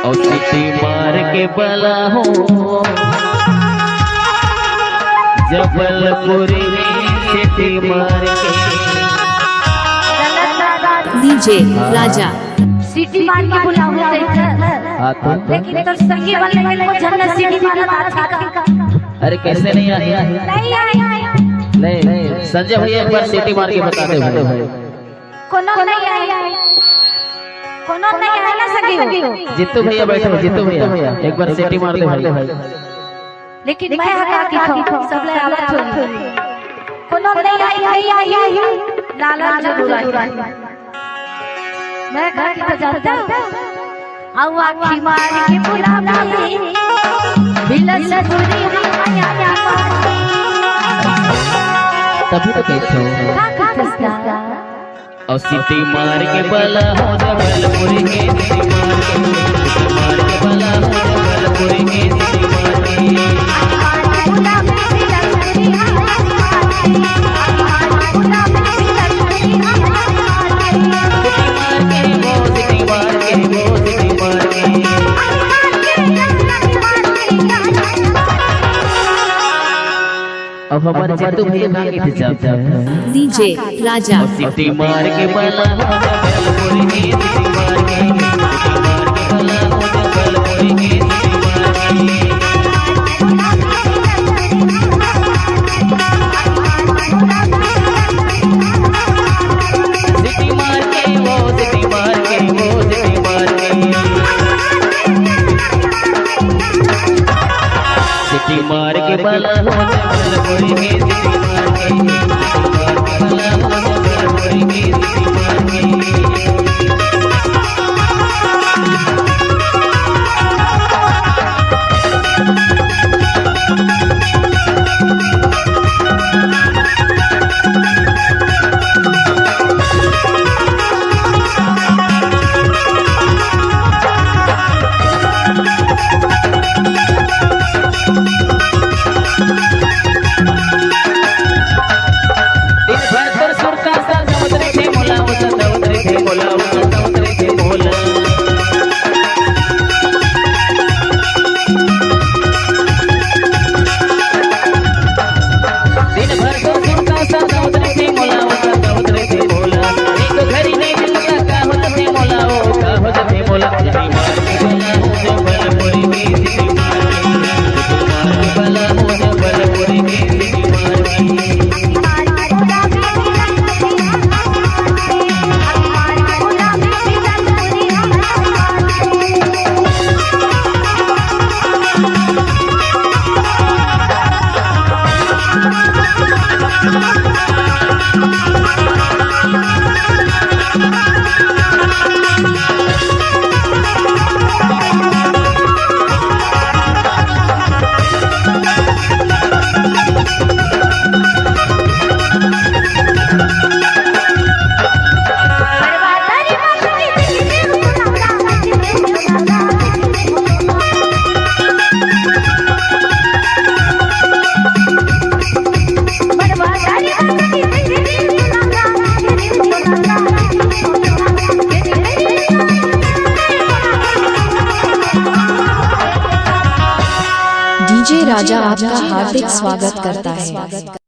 और सिटी मार के बला हो जबलपुरी सिटी मार के डीजे राजा सिटी मार के बुलाओ लेकिन तो संगी वाले को झन्ना सिटी मारा था। अरे कैसे नहीं आई? नहीं संजय भैया एक बार सिटी मार के बता दे भाई। कोनो नहीं आई ना संगी हो। जितू भैया बैठे हो, जितू भैया एक बार सिटी मार दे भाई। लेकिन मैं हटा के खो सब ले आवत हो। कोनो नहीं आई लाला जरूर आई। मैं घर की बजाता आऊ आखी मार के बुलावे बिलस दूरी आया तभी तो कहते हो और सिटी मार के बला हो जबलपुरी के सिटी मार के बला हो जबलपुरी के सिटी मार के अब हमारे जितू भैया कहाँ के जाते हैं? डीजे राजा सिटी मार के बला हो जबलपुरी के सिटी मार के बला हो जबलपुरी के सिटी मार के वो सिटी मार के सिटी मार के बला हो जबलपुरी के सिटी मार के बला हो जबलपुरी के सिटी मार के डीजे राजा आपका हार्दिक स्वागत करता है।